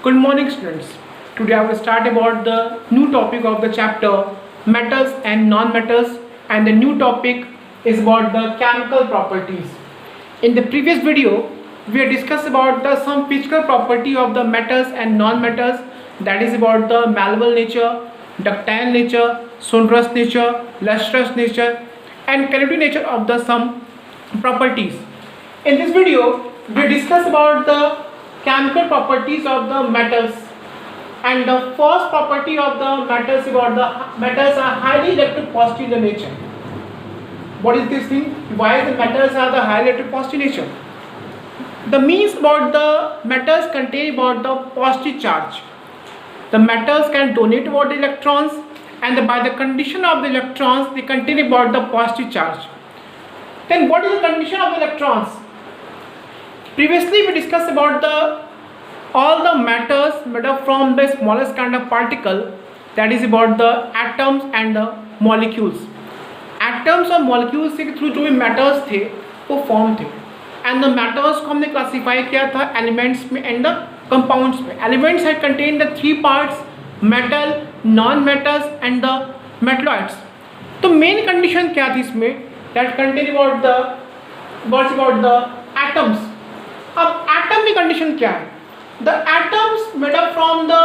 Good morning, students. Today I will start about the new topic of the chapter metals and non-metals, and the new topic is about the chemical properties. In the previous video, we had discussed about the some physical property of the metals and non-metals, that is about the malleable nature, ductile nature, sonorous nature, lustrous nature, and conductive nature of the some properties. In this video, we discuss about the chemical properties of the metals, and the first property of the metals is about the metals are highly electropositive in nature. What is this thing? Why the metals are the highly electropositive nature? The means about the metals contain about the positive charge. The metals can donate about the electrons, and by the condition of the electrons they contain about the positive charge. Then what is the condition of the electrons? Previously we discussed about all the matters made up from the smallest kind of particle, that is about the atoms and the molecules. Atoms और molecules के through जो भी matters थे वो form थे, and the matters को हमने classify किया था elements में and the compounds में. Elements had contained the three parts: metal, non-metals and the metalloids. तो main condition क्या थी इसमें? That contain about the atoms. अब atom की condition क्या है? The atoms made up from the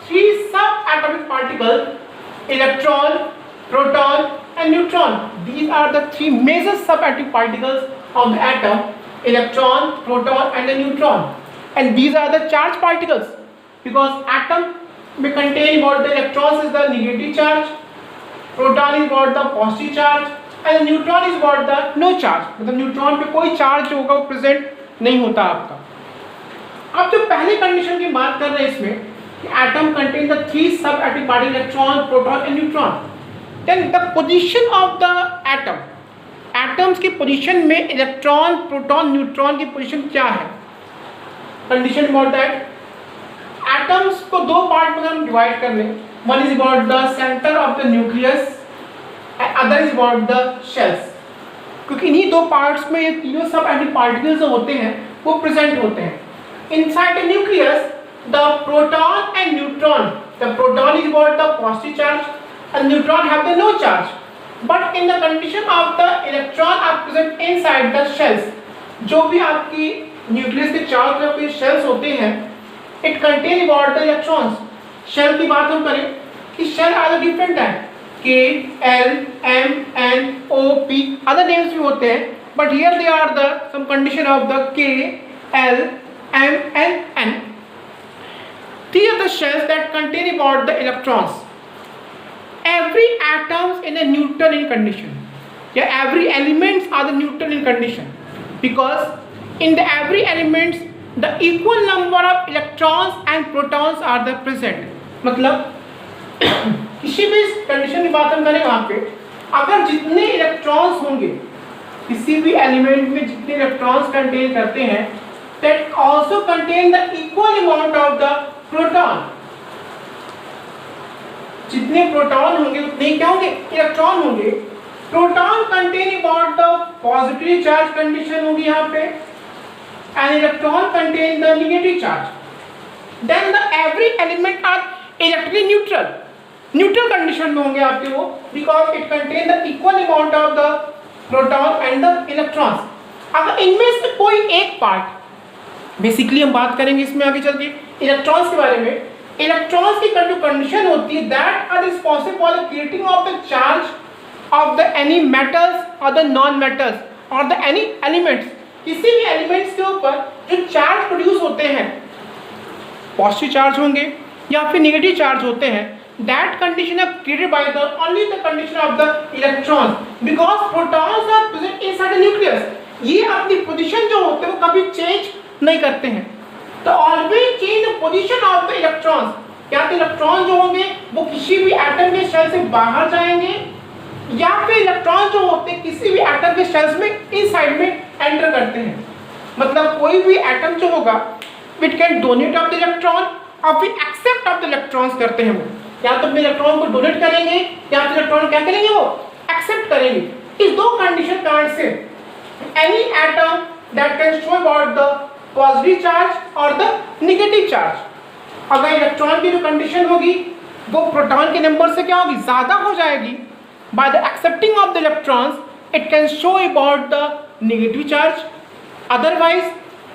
three subatomic particles: electron, proton and neutron. These are the three major subatomic particles of the atom: electron, proton and the neutron. And these are the charged particles, because atom may contain about the electrons is the negative charge, proton is about the positive charge, and neutron is about the no charge. मतलब neutron पे कोई charge होगा वो present नहीं होता आपका. अब जो पहले कंडीशन की बात कर रहे हैं इसमें कि atom contain the three subatomic particle electron, proton and neutron. Then the position of the atom, atoms की पोजीशन में इलेक्ट्रॉन, प्रोटॉन, न्यूट्रॉन की पोजीशन क्या है? कंडीशन अबाउट दैट, एटम्स को दो पार्ट में हम डिवाइड कर लें. One is about the centre of the nucleus and other is about the shells. क्योंकि इन्हीं दो पार्ट्स में ये तीनों सब एटॉमिक पार्टिकल्स जो होते हैं वो प्रेजेंट होते हैं. Inside the nucleus, the proton and neutron. The proton is about the positive charge, and neutron have the no charge. But in the condition of the electron are present inside the shells. जो भी आपकी nucleus के चारों तरफ के shells होते हैं, it contain about the electrons. Shell की बात हम करें कि shell are the different type, K, L, M, N, O, P. Other names भी होते हैं, but here they are the some condition of the K, L, M and N. These are the shells that contain about the electrons. Every atoms in a neutral in condition. Yeah, every elements are the neutral in condition, because in the every elements the equal number of electrons and protons are the present. मतलब किसी भी condition की बात हम करें वहाँ पे अगर जितने इलेक्ट्रॉन्स होंगे किसी भी एलिमेंट में, जितने इलेक्ट्रॉन्स कंटेन करते हैं, that also contain the equal amount of the proton. जितने प्रोटॉन होंगे उतने क्या होंगे? इलेक्ट्रॉन होंगे. Proton contain about the positive charge condition होगी यहाँ पे, and electron contain the negative charge. Then the every element are electrically neutral. Neutral condition में होंगे आपके वो, because it contain the equal amount of the proton and the electrons. अगर इनमें से कोई एक पार्ट, बेसिकली हम बात करेंगे इसमें आगे चल के इलेक्ट्रॉन्स के बारे में. इलेक्ट्रॉन्स की कंडीशन होती है that are responsible for the creating of the charge of the any metals और द नॉन मेटल्स और द एनी एलिमेंट्स. किसी भी एलिमेंट्स के ऊपर जो चार्ज प्रोड्यूस होते हैं, पॉजिटिव चार्ज होंगे या फिर नेगेटिव चार्ज होते हैं, that condition are created by the only the condition of the electrons, because protons are present inside the nucleus. ये अपनी पोजीशन जो होते हैं वो कभी चेंज नहीं करते हैं. तो always change the position of the electrons. क्या तो इलेक्ट्रॉन जो होंगे वो किसी भी एटम के शेल से बाहर जाएंगे, या फिर इलेक्ट्रॉन जो होते हैं किसी भी एटम के शेल्स में इनसाइड में एंटर करते हैं. मतलब कोई भी एटम जो होगा it can donate of the electron और फिर एक्सेप्ट ऑफ द इलेक्ट्रॉन्स करते हैं वो. या तो अपने इलेक्ट्रॉन को डोनेट करेंगे या फिर इलेक्ट्रॉन क्या करेंगे वो एक्सेप्ट करेंगे. इस दो कंडीशन कारण से any atom that can show about the positive charge or the negative charge. अगर इलेक्ट्रॉन की जो कंडीशन होगी वो प्रोटॉन के नंबर से क्या होगी, ज़्यादा हो जाएगी. By the accepting of the electrons it can show about the negative charge. Otherwise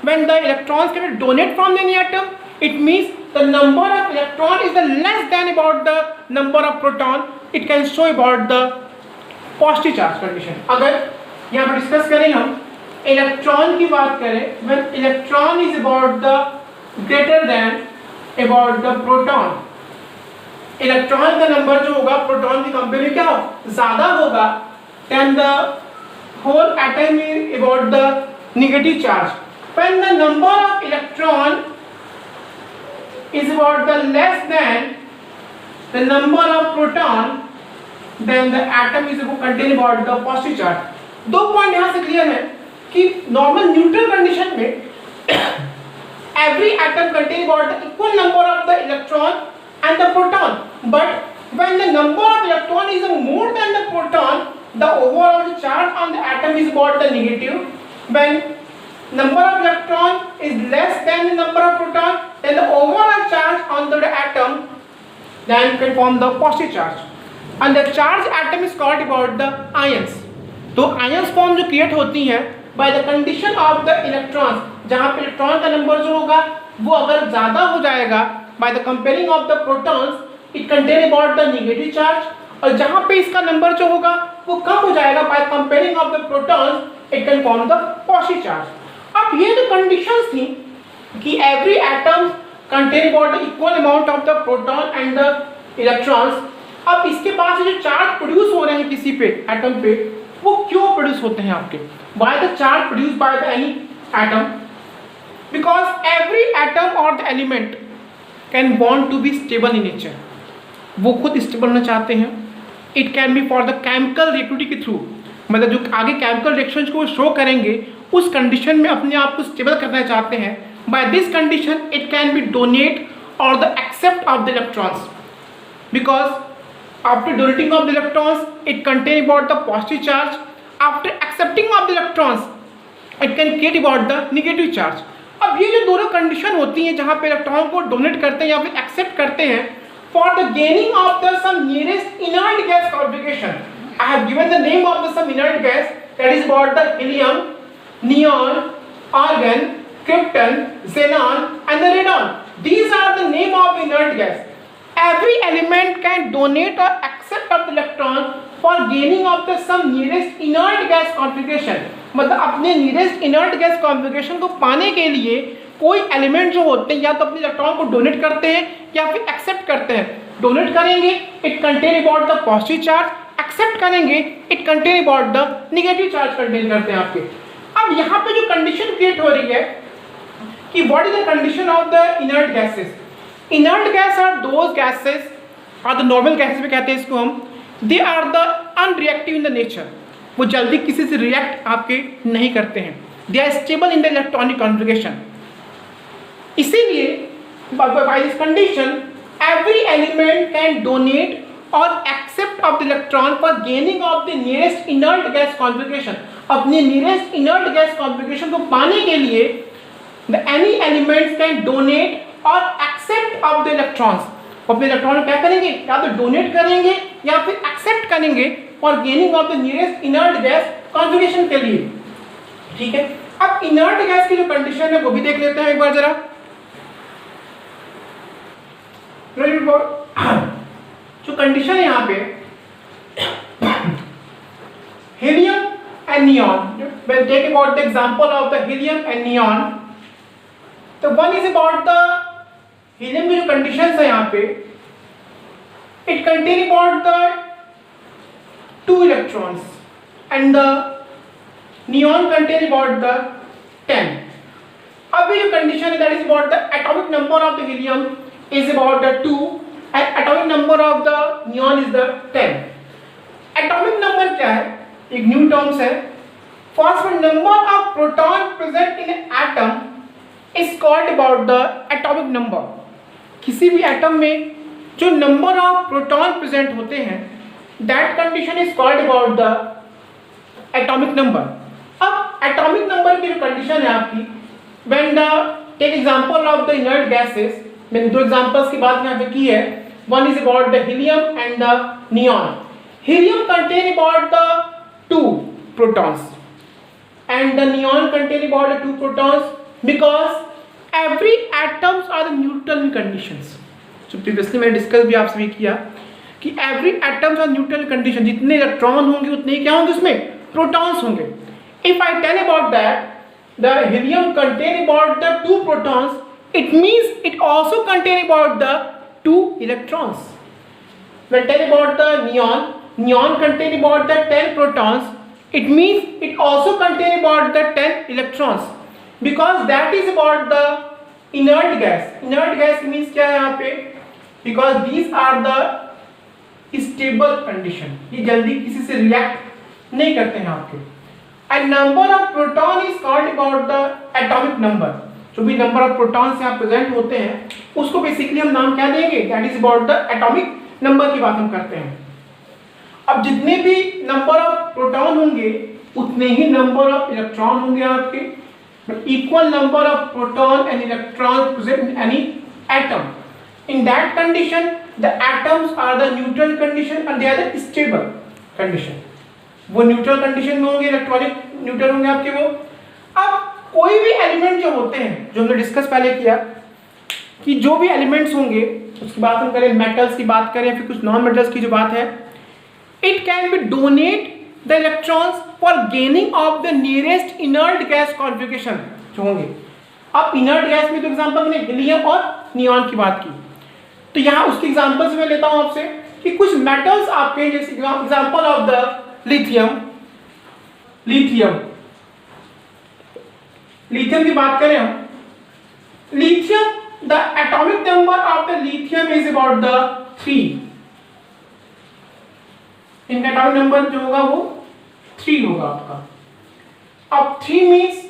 when the electrons get donate from any atom, it means the number of electron is the less than about the number of proton. It can show about the positive charge condition. अगर यहाँ पर discuss करें हम electron की बात करें, when electron is about the greater than about the proton, electron का number जो होगा प्रोटॉन की कंपेयर में क्या हो, ज्यादा होगा, then the whole atom is about the negative charge. When the number of electron is about the less than the number of proton, then the atom is contain about the positive charge. दो point यहाँ से clear है कि normal neutral condition में every atom contain about the equal number of the electron and the proton, but when the number of electron is more than the proton, the overall charge on the atom is about the negative. When number of electron is less than the number of proton, then the overall charge on the atom then can form the positive charge, and the charged atom is called about the ions. तो ions form जो create होती हैं by the condition of the electrons, जहाँ पे electron का number जो होगा वो अगर ज़्यादा हो जाएगा by the comparing of the protons, it contain about the negative charge, और जहाँ पे इसका नंबर जो होगा वो कम हो जाएगा by comparing of the protons, it can form the positive charge. अब ये जो कंडीशंस थी कि every atom contain about the equal amount of the proton and the electrons, अब इसके बाद जो चार्ज प्रोड्यूस हो रहे हैं किसी पे एटम पे, वो क्यों प्रोड्यूस होते हैं आपके, by the charge produce by the any atom, because every atom और the element can want to be stable in nature. वो खुद स्टेबल होना चाहते हैं. It can be for the chemical reactivity के थ्रू, मतलब जो आगे केमिकल रिएक्शंस को शो करेंगे उस कंडीशन में अपने आप को स्टेबल करना चाहते हैं. By this condition it can be donate और the accept of the electrons, because after donating of the electrons it contain about the positive charge. After accepting of the electrons it can create about the negative charge. अब ये जो दोनों condition होती हैं जहाँ पे electron को donate करते हैं या फिर एक्सेप्ट करते हैं for the gaining of the some nearest inert gas configuration, I have given the name of the some inert gas, that is about the helium, neon, argon, krypton, xenon and the radon. These are the name of inert gas. Every element can donate or accept of the electron for gaining of the some nearest inert gas configuration. मतलब अपने nearest inert gas configuration को पाने के लिए कोई element जो होते हैं या तो अपने इलेक्ट्रॉन को डोनेट करते हैं या फिर एक्सेप्ट करते हैं. डोनेट करेंगे it contain about the positive charge, accept करेंगे it contain about the negative charge contain करते हैं आपके. अब यहाँ पे जो कंडीशन क्रिएट हो रही है कि what is the condition of the inert gases. Inert gas are those gases और द नॉर्मल गैसेस भी कहते हैं इसको हम, they are the unreactive in the nature. वो जल्दी किसी से रिएक्ट आपके नहीं करते हैं. They are stable in the electronic configuration. इसीलिए by this condition every element can donate और accept of the electron for gaining of the nearest inert gas configuration. अपने नियरेस्ट इनर्ट गैस कॉन्फ़िगरेशन को पाने के लिए the any elements can donate और accept of the electrons. अपने electron क्या करेंगे, या तो डोनेट करेंगे या फिर एक्सेप्ट करेंगे for gaining of the nearest inert gas configuration के लिए. ठीक है, अब इनर्ट गैस की जो कंडीशन है वो भी देख लेते हैं एक बार जरा. जो कंडीशन है यहाँ पे helium and neon, we'll take about the example of the helium and neon. तो one is about the helium की जो conditions है यहाँ पे, it contain about the 2 electrons and the neon contain about the 10. अब ये जो condition है that is about the atomic number of the helium is about the 2 and atomic number of the neon is the 10. Atomic number क्या है, एक new terms है. First number of proton present in atom is called about the atomic number. किसी भी atom में जो number of proton present होते हैं that condition is called about the atomic number. अब एटॉमिक नंबर की जो कंडीशन है आपकी, when the take example of the inert gases, मैंने दो एग्जांपल्स की बात यहाँ पे की है. One is about the helium and the neon. Helium contain about the two protons and the neon contain about the two protons because every atoms are the neutral conditions. So previously मैंने discuss भी आपसे भी किया कि every atoms are neutral condition. जितने electron होंगे उतने क्या होंगे उसमें प्रोटॉन्स होंगे. If I tell about that the helium contain about the two protons, it means it also contain about the two electrons. When tell about the neon contain about the 10 protons, it means it also contain about the 10 electrons because that is about the inert gas. Inert gas means क्या है यहाँ पे, because these are the stable condition, ये जल्दी किसी से react नहीं करते हैं आपके. And number of proton is called about the atomic number. जो भी नंबर ऑफ प्रोटॉन्स यहाँ प्रेजेंट होते हैं उसको बेसिकली हम नाम क्या देंगे, that is about the atomic number की बात हम करते हैं. अब जितने भी नंबर ऑफ प्रोटॉन होंगे उतने ही नंबर ऑफ इलेक्ट्रॉन होंगे आपके. Equal number of proton and electron present in any atom. In that condition the atoms are the neutral condition and they are the stable condition. वो neutral condition में होंगे, electronic neutral होंगे आपके वो. अब कोई भी एलिमेंट जो होते हैं, जो हमने डिस्कस पहले किया कि जो भी एलिमेंट्स होंगे उसकी बात हम करें, मेटल्स की बात करें या फिर कुछ नॉन मेटल्स की जो बात है, it can be donate the electrons for gaining of the nearest inert gas configuration जो होंगे. अब इनर्ट गैस में तो एग्जांपल मैंने हीलियम और नियॉन की बात की, तो यहाँ उसकी एग्जांपल्स मैं लेता हूँ आपसे कि कुछ मेटल्स आपके, जैसे एग्जांपल ऑफ द लिथियम की बात करें हम, lithium the atomic number of the lithium is about the 3. इनका एटॉमिक नंबर जो होगा वो 3 होगा आपका. अब 3 means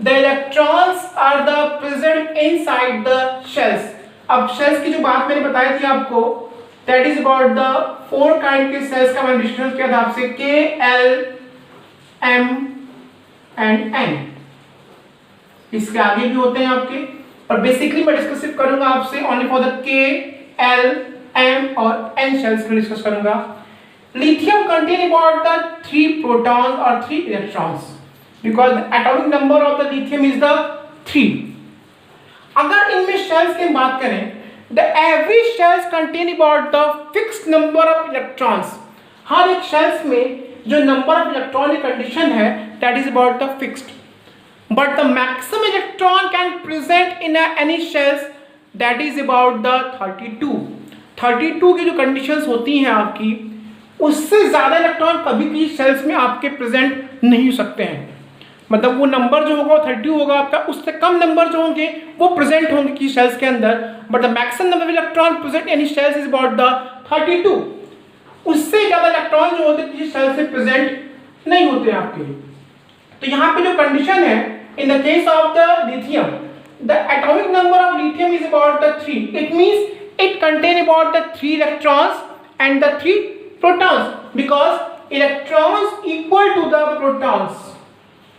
the electrons are the present inside the shells. अब शेल्स की जो बात मैंने बताई थी आपको, दैट इज अबाउट द 4 काइंड के सेल्स का मैंने डिस्कस किया था आपसे, K, L, M and N. इसके आगे भी होते हैं आपके, और बेसिकली मैं डिस्कस करूंगा आपसे only for the K, L, M और N शेल्स में डिस्कस करूंगा. Lithium contain about the 3 protons और 3 electrons because the atomic number of the lithium is the 3. अगर इनमें शेल्स की बात करें, the every shells contain about the fixed number of electrons. हर एक शेल्स में जो नंबर ऑफ इलेक्ट्रॉन की कंडीशन है that is about the fixed. But the maximum electron can present in any shells that is about the 32. 32 की जो conditions होती हैं आपकी, उससे ज़्यादा इलेक्ट्रॉन कभी भी शेल्स में आपके प्रेजेंट नहीं हो सकते हैं. मतलब वो नंबर जो होगा वो 30 होगा आपका, उससे कम नंबर जो होंगे वो प्रेजेंट होंगे कि शेल्स के अंदर. But the maximum number of electron present any shells is about the 32. उससे ज़्यादा इलेक्ट्रॉन जो होते हैं किसी शेल्स में प्रेजेंट नहीं होते हैं आपके. तो यहाँ पे जो कंडीशन है, in the case of the lithium, the atomic number of lithium is about the 3. It means it contain about the 3 electrons and the 3 protons because electrons equal to the protons.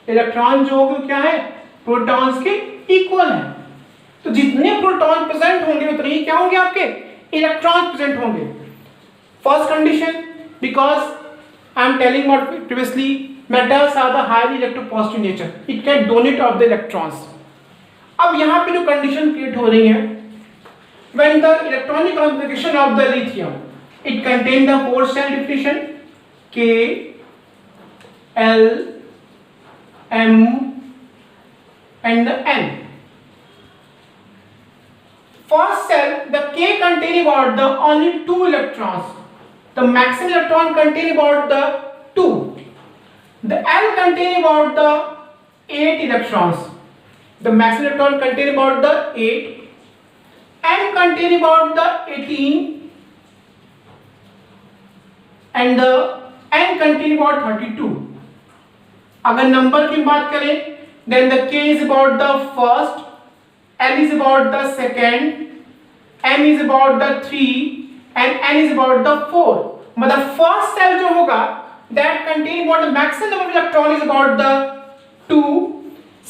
Electron जो होंगे क्या है, protons के equal है. तो जितने proton present होंगे उतने ही क्या होंगे आपके इलेक्ट्रॉन प्रेजेंट होंगे. First condition, because I am telling what previously, metals are the highly electropositive nature, it can donate of the electrons. अब यहाँ पे जो कंडीशन क्रिएट हो रही है, when the electronic configuration of the lithium, it contain the 4 cell definition K, L, M and the N. First cell, the K contain about the only 2 electrons, the maximum electron contain about the 2. The L contain about the 8 electrons. The maximum electron contain about the 8. M contain about the 18. And the N contain about 32. अगर number की बात करें, then the K is about the first, L is about the second, M is about the 3 and N is about the 4. मतलब first cell जो होगा that contain what the maximum number of electron is about the 2.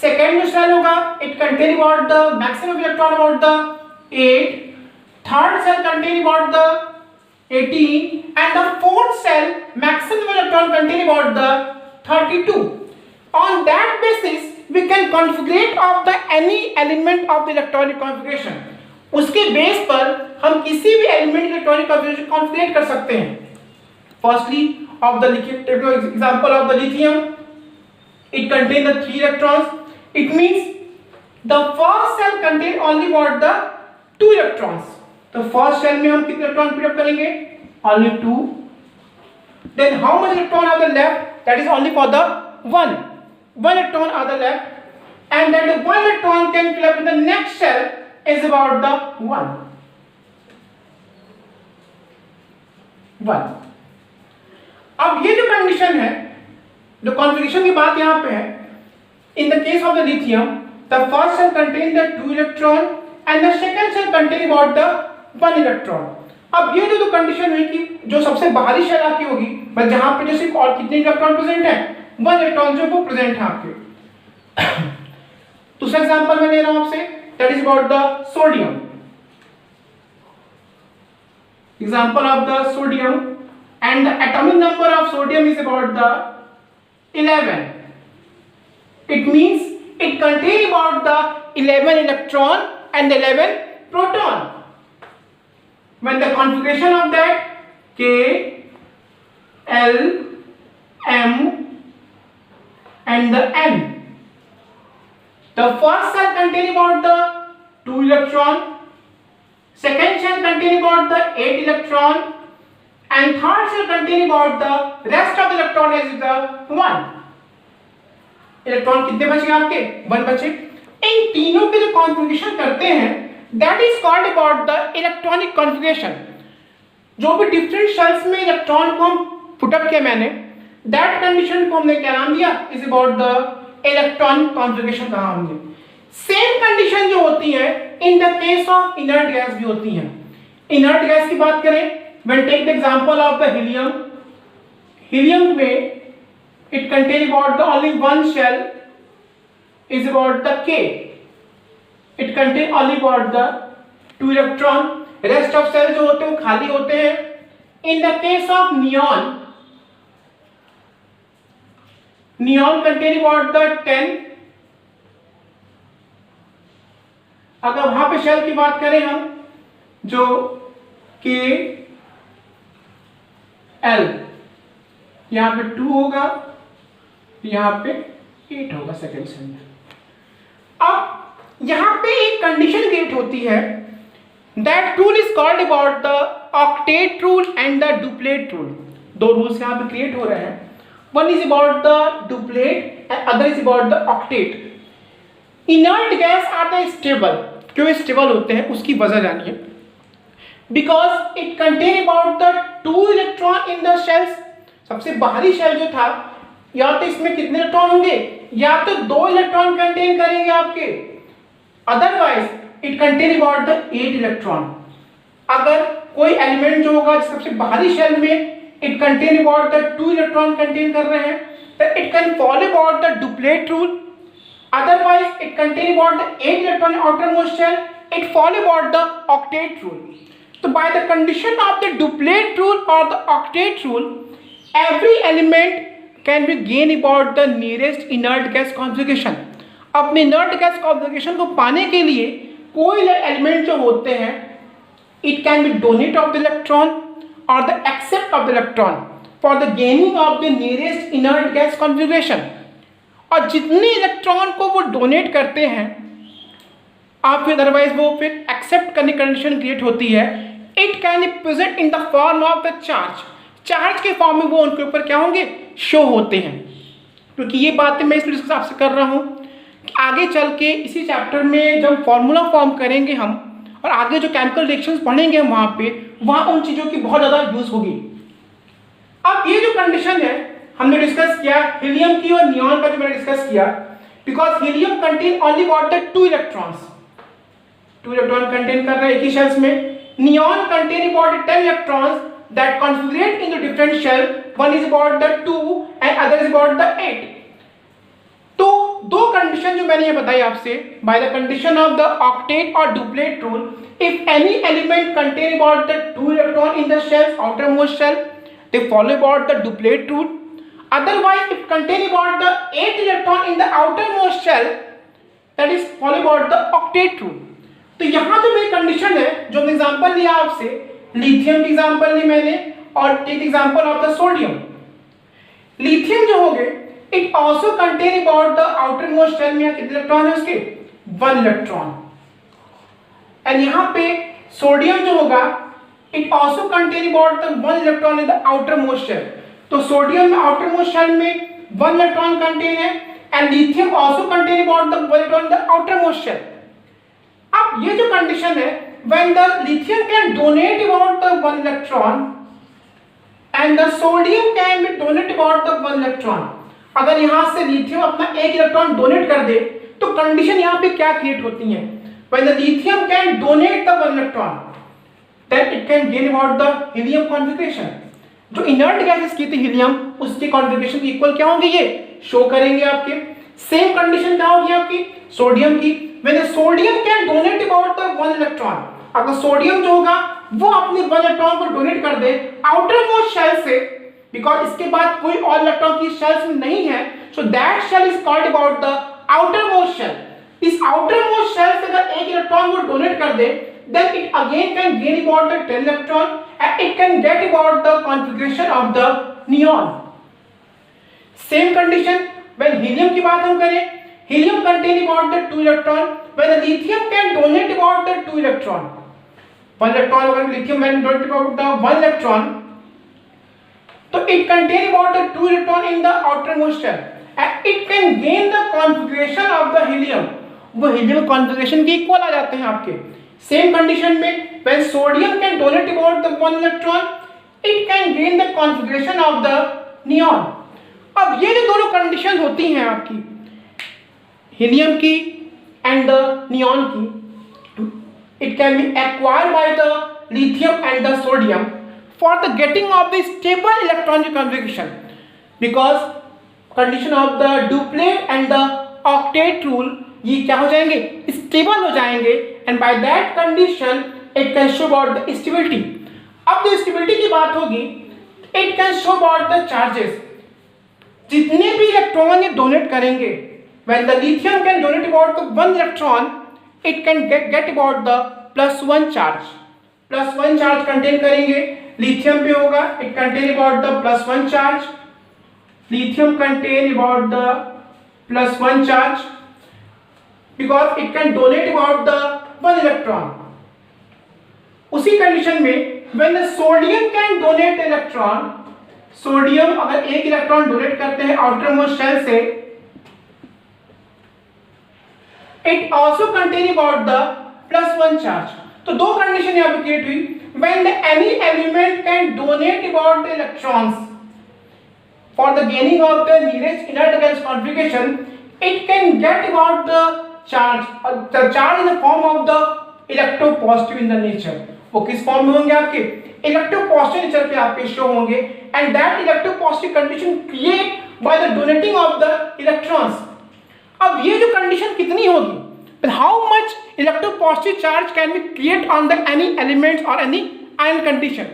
Second जो cell होगा it contain about the maximum electron about the 8, third cell contain about the 18, and the fourth cell maximum electron contain about the 32. On that basis we can configure of the any element of the electronic configuration. उसके base पर हम किसी भी element की electronic configuration configure कर सकते हैं. Firstly, of the example of the lithium, it contains the 3 electrons. It means the first cell contain only what the 2 electrons. तो first cell में हम कितने इलेक्ट्रॉन पिक अप करेंगे? Only 2. Then how much electron are the left? That is only for the 1. 1 electron are the left, and that 1 electron can fill up in the next cell is about the 1. अब ये जो condition है, जो configuration की बात यहाँ पे है, in the case of the lithium, the first cell contains the 2 electron and the second cell contains about the 1 electron. अब ये जो कंडीशन है कि जो सबसे बाहरी शेल आपकी होगी, बस जहाँ पे जो सिर्फ और कितने इलेक्ट्रॉन प्रेजेंट है, 1 इलेक्ट्रॉन जो वो प्रेजेंट है आपके. दूसरा एग्जांपल मैं ले रहा हूँ आपसे, that is about the sodium. Example of the sodium, and the atomic number of sodium is about the 11. It means it contains about the 11 electron and 11 proton. When the configuration of that K, L, M and the N, the first cell contains about the 2 electron, second cell contains about the 8 electron, and third cell contains about the rest of the electron is the 1. Electron कितने बचे आपके? 1 बचे. इन तीनों के जो configuration करते हैं, that is called about the electronic configuration. जो भी डिफरेंट शेल्स में इलेक्ट्रॉन को हम पुट अप किया मैंने, that condition को हमने क्या नाम दिया? is about the electronic configuration कहा हमने. सेम कंडीशन जो होती है in the case of inert gas भी होती है. इनर्ट गैस की बात करें, when take the example of the helium, helium में it contain about the only one shell is about the K. It contain only about the 2 electron. Rest of cells जो होते हैं वो खाली होते हैं. In the case of neon, neon contain about the 10. अगर वहां पे शेल की बात करें हम, जो K, L, यहाँ पे 2 होगा, यहाँ पे 8 होगा सेकेंड सेल में. अब यहाँ पे एक कंडीशन क्रिएट होती है, that rule is called about the octet rule and the duplet rule. 2 rules यहाँ पे क्रिएट हो रहे हैं. One is about the duplet and other is about the octet. Inert gas are the stable. क्यों stable होते हैं उसकी वजह जानिए. Because it contain about the 2 electron in the shells. सबसे बाहरी शेल जो था, या तो इसमें कितने इलेक्ट्रॉन होंगे, या तो 2 इलेक्ट्रॉन कंटेन करेंगे आपके, otherwise it contain about the 8 electron. अगर कोई एलिमेंट जो होगा सबसे बाहरी शेल में it contain about the 2 electron contain कर रहे हैं, तो it can follow about the duplet rule. Otherwise it contain about the 8 electron outermost shell, it follow about the octet rule. तो by the condition of the duplet rule और the octet rule, every element can be gain about the nearest inert gas configuration. अपने inert gas configuration को पाने के लिए कोई element जो होते हैं, it can be donate of the electron or the accept of the electron for the gaining of the nearest inert gas configuration. और जितने इलेक्ट्रॉन को वो डोनेट करते हैं, आप फिर अदरवाइज वो फिर एक्सेप्ट करने की कंडीशन क्रिएट होती है. It can be present in the form of the charge. Charge के फॉर्म में वो उनके ऊपर क्या होंगे, शो होते हैं. क्योंकि ये बातें मैं इसलिए डिस्कस आपसे कर रहा हूँ कि आगे चल के इसी चैप्टर में जब फॉर्मूला फॉर्म करेंगे हम, और आगे जो केमिकल रिएक्शंस पढ़ेंगे हम वहाँ उन चीज़ों की बहुत ज़्यादा यूज़ होगी. अब ये जो कंडीशन है हमने डिस्कस किया हीलियम की और नियॉन का, जो मैंने डिस्कस किया, because helium contain only about the 2 electrons. 2 electron contain कर रहे हैं एक ही शेल्स में. Neon contain about 10 electrons that configurate into different shell. One is about the 2 and other is about the 8. तो दो कंडीशन जो मैंने ये बताई आपसे, by the condition of the octet और duplet rule, if any element contain about the 2 electron in the shells outermost shell, they follow about the duplet rule. Otherwise, if contain about the 8 electron in the outermost shell, that is follow about the octet rule. तो यहाँ जो मेरी condition है, जो example लिया आपसे, lithium की example ली मैंने और एक example of the sodium. Lithium जो हो गए, it also contain about the outermost shell में कितने इलेक्ट्रॉन है उसके, 1 इलेक्ट्रॉन. एंड यहाँ पे सोडियम जो होगा, it also contain about the 1 electron in the outermost shell. तो सोडियम में आउटरमोस्ट शेल में 1 इलेक्ट्रॉन कंटेन है and lithium also contain about the 1 electron in the outermost shell. अब ये जो कंडीशन है, when the lithium can donate about the 1 electron and the sodium can be donate about the 1 electron. अगर यहाँ से lithium अपना 1 electron donate कर दे तो कंडीशन यहाँ पे क्या क्रिएट होती है, when the lithium can donate the 1 electron then it can gain about the helium configuration. जो इनर्ट गैसेस की थी हीलियम, उसकी कॉन्फ़िगरेशन इक्वल क्या होंगे, ये शो करेंगे आपके. सेम कंडीशन क्या होगी आपकी सोडियम की, when the sodium can donate about the 1 electron. अगर सोडियम जो होगा वो अपने 1 इलेक्ट्रॉन को डोनेट कर दे आउटरमोस्ट शेल से, बिकॉज इसके बाद कोई और इलेक्ट्रॉन की शेल्स में नहीं है, so that shell is called about the outermost shell. इस आउटरमोस्ट शेल से अगर 1 इलेक्ट्रॉन को डोनेट कर दे, then it again can gain about the 10 electron and it can get about the configuration of the neon. Same condition when helium की बात हम करें, helium contain about the 2 electron, when the lithium can donate about the 2 electron. 1 electron अगर lithium can donate about the 1 electron, तो it contain about the 2 electron in the outermost shell and it can gain the configuration of the helium. वो helium configuration के equal आ जाते हैं आपके. Same condition में when sodium can donate about the 1 electron, it can gain the configuration of the neon. अब ये जो दोनों कंडीशन होती हैं आपकी हीलियम की एंड द नियॉन की, it can be acquired by the lithium and the sodium for the getting of the stable electronic configuration, because condition of the duplet and the octet rule ये क्या हो जाएंगे, stable हो जाएंगे and by that condition it can show about the stability. अब जो stability की बात होगी, it can show about the charges. जितने भी इलेक्ट्रॉन ये डोनेट करेंगे, when the lithium can donate about the 1 electron, it can get about the +1 charge. +1 charge contain करेंगे, लिथियम पे होगा, it contain about the +1 charge. Lithium contain about the +1 charge because it can donate about the 1 electron. उसी condition में when the sodium can donate electron, sodium अगर 1 electron donate करते हैं outermost shell से, it also contain about the +1 charge. तो दो condition यहाँ पे क्रिएट हुई, when the any element can donate about the electrons for the gaining of the nearest inert gas configuration, it can get about the charge in the form of the electropositive in the nature. वो किस form में होंगे आपके, electropositive nature पे आपके show होंगे and that electropositive condition create by the donating of the electrons. अब ये जो कंडीशन कितनी होगी, how much electropositive charge can be create on the any elements और any ion condition,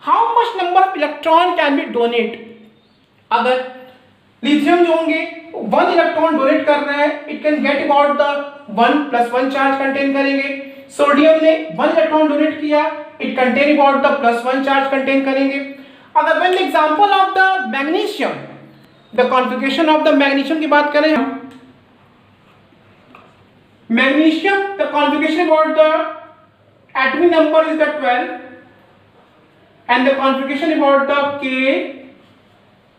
how much number of electron can be donate. अगर lithium जो होंगे 1 electron donate कर रहे हैं, it can get about the 1 + 1 charge contain करेंगे. Sodium ने 1 electron donate किया, it contain about the +1 charge contain करेंगे. अगर when example of the magnesium, the configuration of the magnesium की बात करें हम, magnesium the configuration about the atomic number is the 12 and the configuration about the K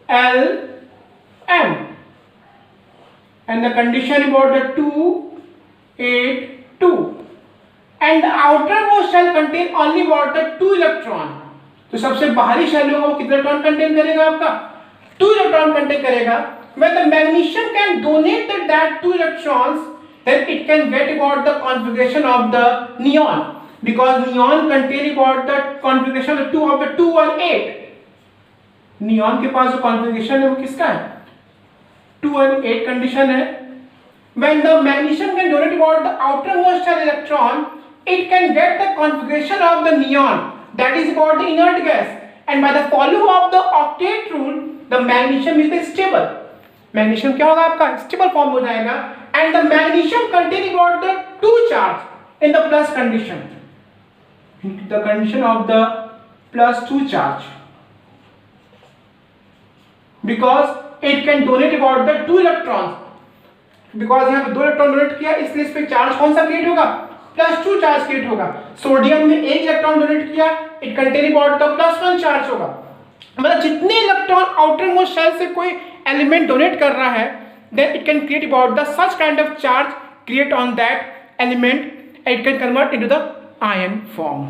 L M and the condition about the 2 8 2 and the outermost shell contain only about the 2 electron. तो सबसे बाहरी shell होगा वो कितने electron contain करेगा आपका, 2 electron contain करेगा. when the magnesium can donate that 2 electrons, then it can get about the configuration of the neon, because neon contain about the configuration of 2 of the 2 1 8. Neon के पास जो configuration है वो किसका है, 2 1 8 condition है. when the magnesium can donate about the outermost shell electron, it can get the configuration of the neon, that is about the inert gas, and by the follow of the octet rule, the magnesium is stable. Magnesium क्या होगा आपका stable form हो जाएगा, and the magnesium contain about the 2 charge in the plus condition, in the condition of the plus 2 charge, because it can donate about the 2 electrons, because यहाँ पे 2 electron donate किया इसलिए इस पे चार्ज कौन सा क्रिएट होगा, +2 चार्ज क्रिएट होगा। सोडियम में 1 इलेक्ट्रॉन डोनेट किया, it contain about the +1 charge होगा। मतलब जितने इलेक्ट्रॉन आउटर मोस्ट शेल से कोई एलिमेंट डोनेट कर रहा है, then it can create about the such kind of charge create on that element, it can convert into the ion form.